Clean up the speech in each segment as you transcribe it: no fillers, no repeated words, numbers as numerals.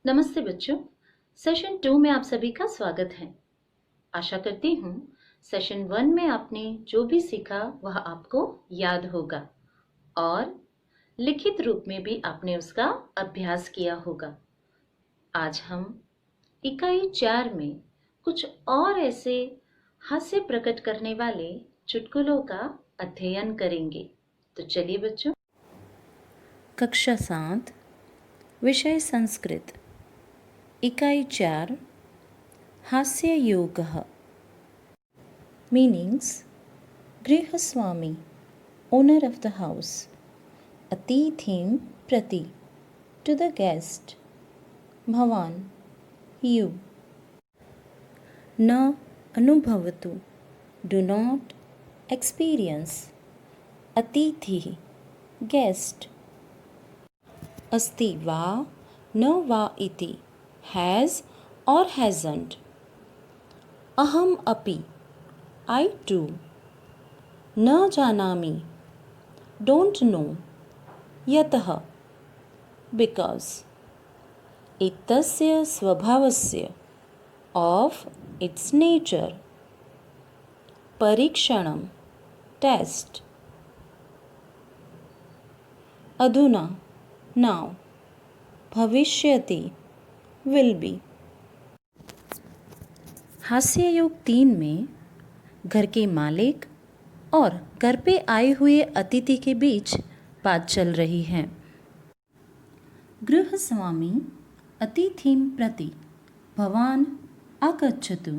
नमस्ते बच्चों। सेशन 2 में आप सभी का स्वागत है। आशा करती हूँ सेशन 1 में आपने जो भी सीखा वह आपको याद होगा और लिखित रूप में भी आपने उसका अभ्यास किया होगा। आज हम इकाई 4 में कुछ और ऐसे हास्य प्रकट करने वाले चुटकुलों का अध्ययन करेंगे। तो चलिए बच्चों। कक्षा 7 विषय संस्कृत इकाई 4 हास्य योगः मीनिंग्स गृहस्वामी ओनर ऑफ द हाउस अतिथिं प्रति टू द गेस्ट भवान यू न अनुभवतु डू नॉट एक्सपीरियंस अतिथिः गेस्ट अस्ति वा न वा इति हैज़ और हैज़न्ट अहम अपि I too न जानामि डोंट नो यतः बिकॉज एतस्य स्वभावस्य ऑफ इट्स नेचर परीक्षणं टेस्ट अधुना नाउ भविष्यति विल बी। हास्य योग 3 में घर के मालिक और घर पे आए हुए अतिथि के बीच बात चल रही है। गृहस्वामी अतिथिं प्रति भवान आगच्छतु।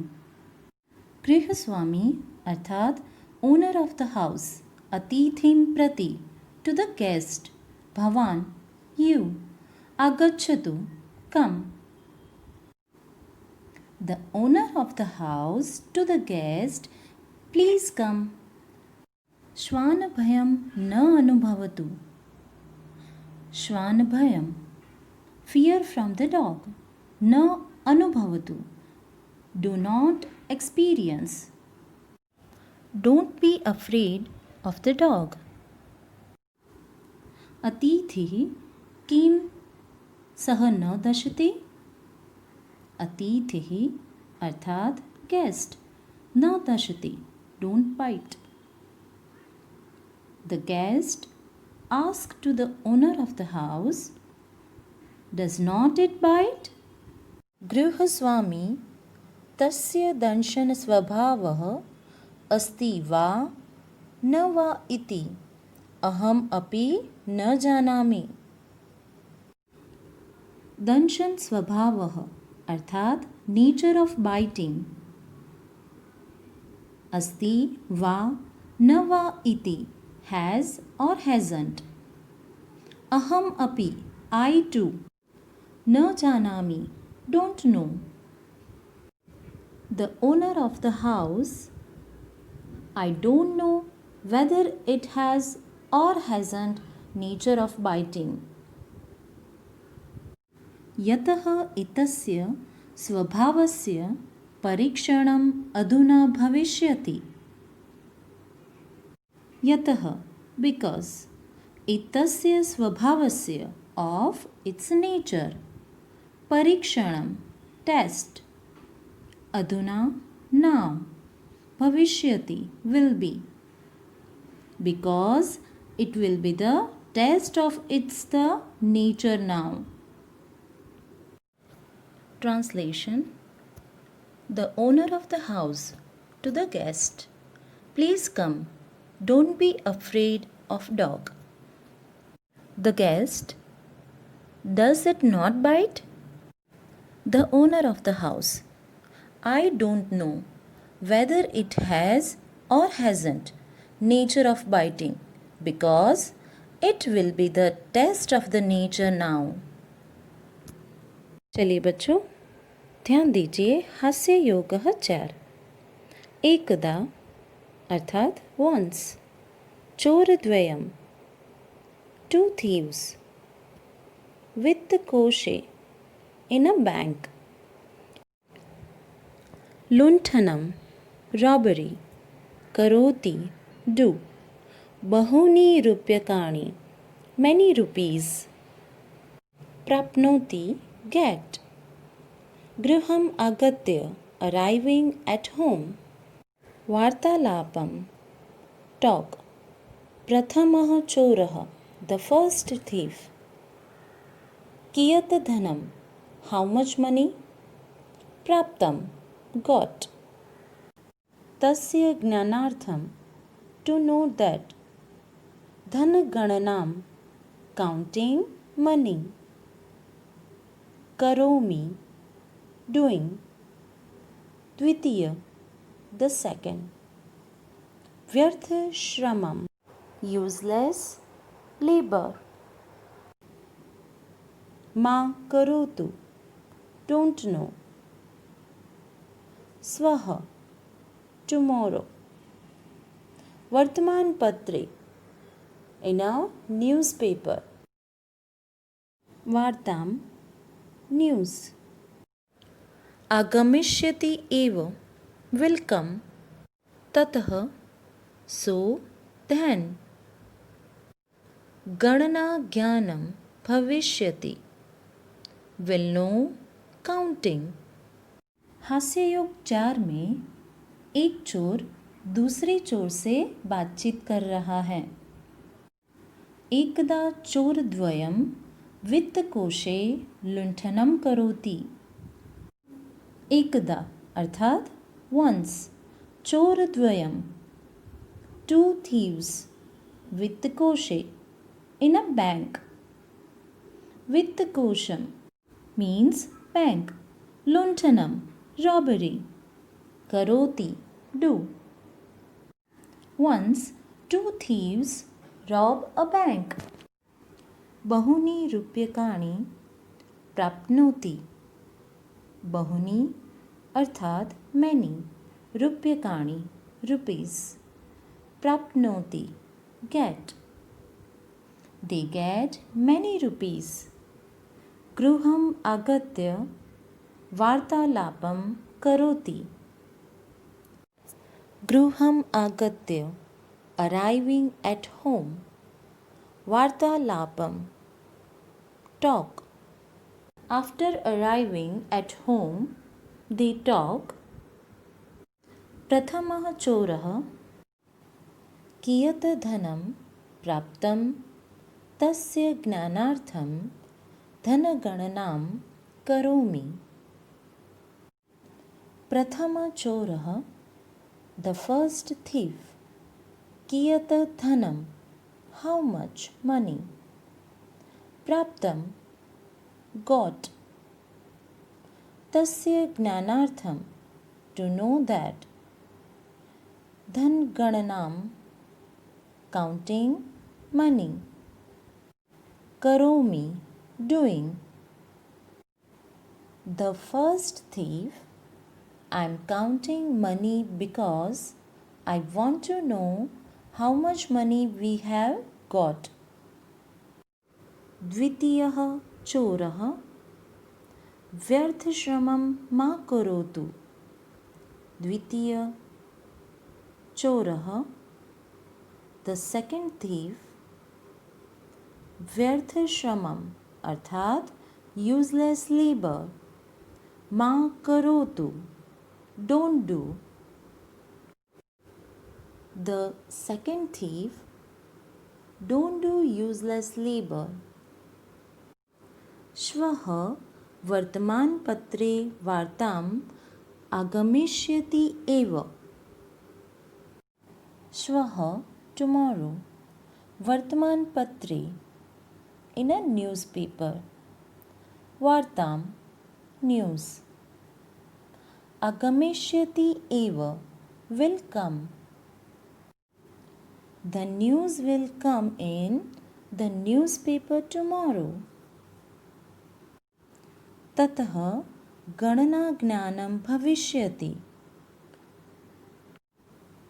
गृहस्वामी अर्थात ओनर ऑफ द हाउस अतिथिं प्रति टू द गेस्ट भवान यू आगच्छतु come. The owner of the house to the guest, please come. श्वानभयं न अनुभवतु। श्वानभयं fear from the dog. न अनुभवतु do not experience. Don't be afraid of the dog. अतिथिः किं सः न दशति। अतिथिः अर्थात गेस्ट न दशति don't bite. The guest ask to the owner of the house does not it bite. गृहस्वामी तस्य दंशन स्वभावः अस्ति वा न वा इति अहम अपि न जानामि। दंशन स्वभावः अर्थात नेचर ऑफ बाइटिंग अस्ति वा न वा इति हैज़ और हैज़न्ट अहम अपि आई टू न जानामि don't know. The owner of the house I don't know whether it has और हैज़न्ट नेचर ऑफ बाइटिंग। यतः एतस्य स्वभावस्य परीक्षणम् अधुना भविष्यति। यतः बिकॉज एतस्य स्वभावस्य ऑफ इट्स नेचर परीक्षणं टेस्ट अधुना नाउ भविष्यति will be because it will be the test of its the nature now. Translation: the owner of the house to the guest, please come, don't be afraid of dog. The guest, does it not bite? The owner of the house, I don't know whether it has or hasn't nature of biting because it will be the test of the nature now. चलिए बच्चों ध्यान दीजिए। हास्य योगः 4 एकदा अर्थात once चोरद्वयं two thieves वित्तकोशे in a bank लुण्ठनं robbery करोति do बहूनि रूप्यकाणि many rupees प्राप्नोति get. गृहम् आगत्य, arriving at home. वार्तालापं, talk. प्रथमः चोरः, the first thief. कियत् धनं, how much money? प्राप्तं, got. तस्य ज्ञानार्थं, to know that. धनगणनां, counting money. करोमि, doing. द्वितीय, the second. व्यर्थ श्रमम, useless labor. मा करोतु, don't know. स्वः, tomorrow. वर्तमान पत्रे, in a newspaper. वार्तां, news. आगमिष्यति एव, will come. ततः, so, then. गणना ज्ञानं भविष्यति, will know, counting. हास्ययोग 4 में एक चोर दूसरे चोर से बातचीत कर रहा है. एकदा चोरद्वयं वित्तकोशे लुण्ठनं करोति. एकदा अर्थात once. चोरद्वयं, two thieves. वित्तकोशे, in a bank. वित्तकोशम means bank. लुण्ठनं, robbery. करोति, do. Once two thieves rob a bank. बहूनि रूप्यकाणि प्राप्नोति. बहूनि अर्थात many. रूप्यकाणि rupees. प्राप्नोति get. They get many rupees. गृहम् आगत्य वार्तालापं करोति. गृहम् आगत्य, arriving at home. वार्तालापं, talk. After arriving at home, they talk. प्रथमः चोरः, कियत् धनं प्राप्तं तस्य ज्ञानार्थं धनगणनां करोमि. प्रथमः चोरः, the first thief. कियत् धनं, how much money. प्राप्तं, got. तस्य ज्ञानार्थं, to know that. धनगणनां, counting money. करोमि, doing. The first thief, I am counting money because I want to know how much money we have got. द्वितीयः चोरः, व्यर्थश्रमं मा करोतु. द्वितीय चोरः, the second thief. व्यर्थश्रमं अर्थात useless labor. मा करोतु, don't do. The second thief, don't do useless labor. श्वः वर्तमानपत्रे वार्ताम् आगमिष्यति एव. श्वः tomorrow. वर्तमानपत्रे, in a newspaper. वार्तां, news. आगमिष्यति एव, will come. The news will come in the newspaper tomorrow. ततः गणनाज्ञानं भविष्यति.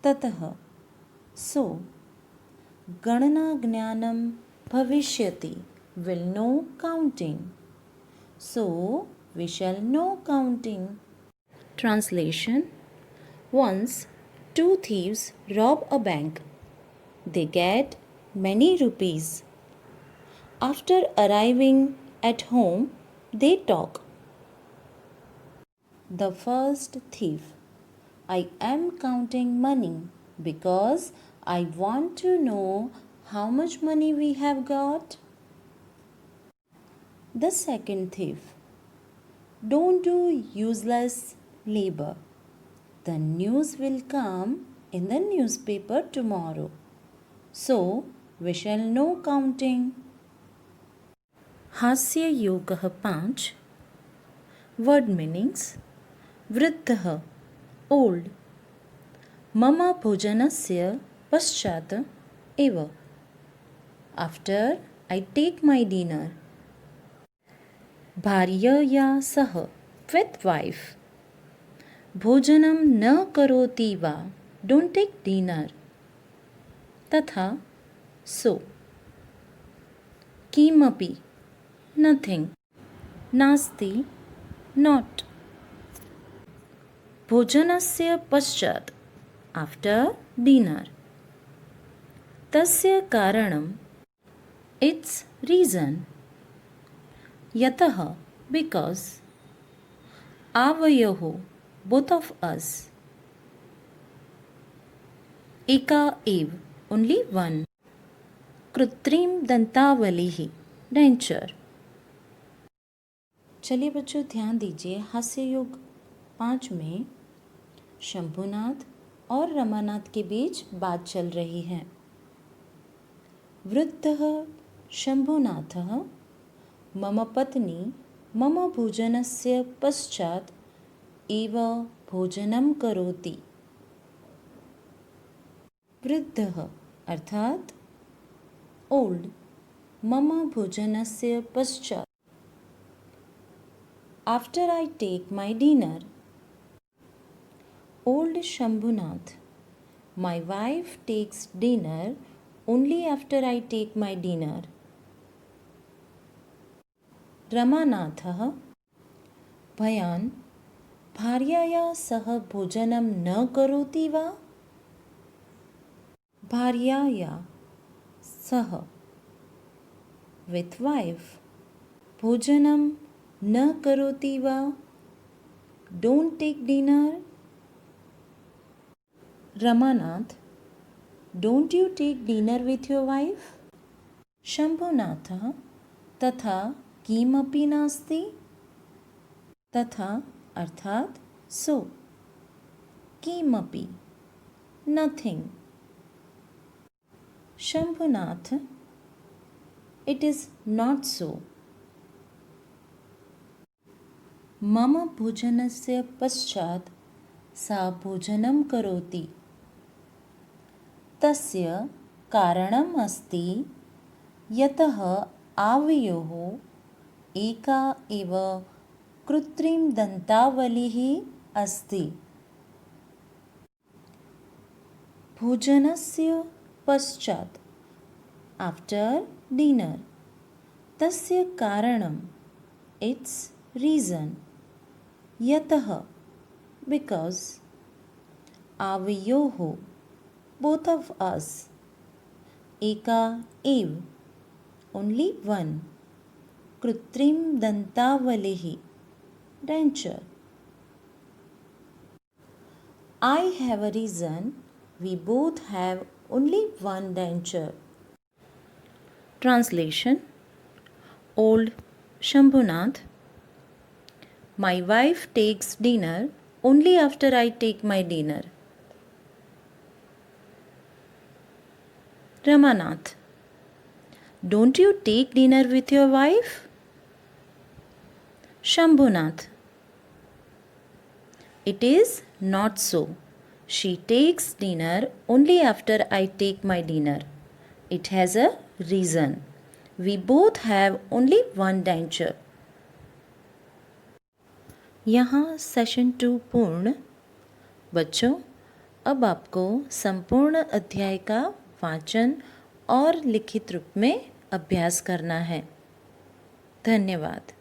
ततः, so. गणनाज्ञानं भविष्यति, will know counting. So, we shall know counting. Translation. Once, two thieves rob a bank. They get many rupees. After arriving at home, They talk. The first thief. I am counting money because I want to know how much money we have got. The second thief. Don't do useless labor. The news will come in the newspaper tomorrow. So we shall know counting. हास्य योगः 5. Word meanings. वृद्धः old. मम भोजनस्य पश्चात् एव. After I take my dinner. भार्यया सह with wife. भोजनं न करोति वा don't take dinner. तथा so. किमपि nothing. नास्ति not. भोजनस्य पश्चात् after dinner. तस्य कारणं its reason. यतः because. आवयोः both of us. एका एव only one. कृत्रिम दंतावलिः डेंचर. चलिए बच्चों ध्यान दीजिए, हास्य योग 5 में शंभुनाथ और रमानाथ के बीच बात चल रही है। वृद्धः शंभुनाथः मम पत्नी मम भोजनस्य पश्चात् एव भोजनं करोति। वृद्धः अर्थात ओल्ड, मम भोजनस्य पश्चात् after I take my dinner. Old Shambhunath, my wife takes dinner only after I take my dinner. Ramanathah, भयान् भार्यया सह भोजनं न करोति वा. भार्यया सह with wife. भोजनं न करोति वा don't take dinner. Ramanath, don't you take dinner with your wife? Shambhunathah, तथा किमपि नास्ति. तथा अर्थात so. किमपि nothing. Shambhunath, it is not so. मम भोजनस्य पश्चात् सा भोजनं करोति. तस्य कारणम् अस्ति यतः आवयोः एका एव कृत्रिमदन्तावलिः अस्ति. भोजनस्य पश्चात् आफ्टर डिनर. तस्य कारणम् इट्स रीजन. यतः because. आवयोः both of us. एका एव only one. कृत्रिम दंतावलिः denture. I have a reason. We both have only one denture. Translation. Old Shambhunath, my wife takes dinner only after I take my dinner. Ramanath, don't you take dinner with your wife? Shambhunath, it is not so. She takes dinner only after I take my dinner. It has a reason. We both have only one denture. यहाँ session 2 पूर्ण। बच्चों, अब आपको संपूर्ण अध्याय का वाचन और लिखित रूप में अभ्यास करना है। धन्यवाद।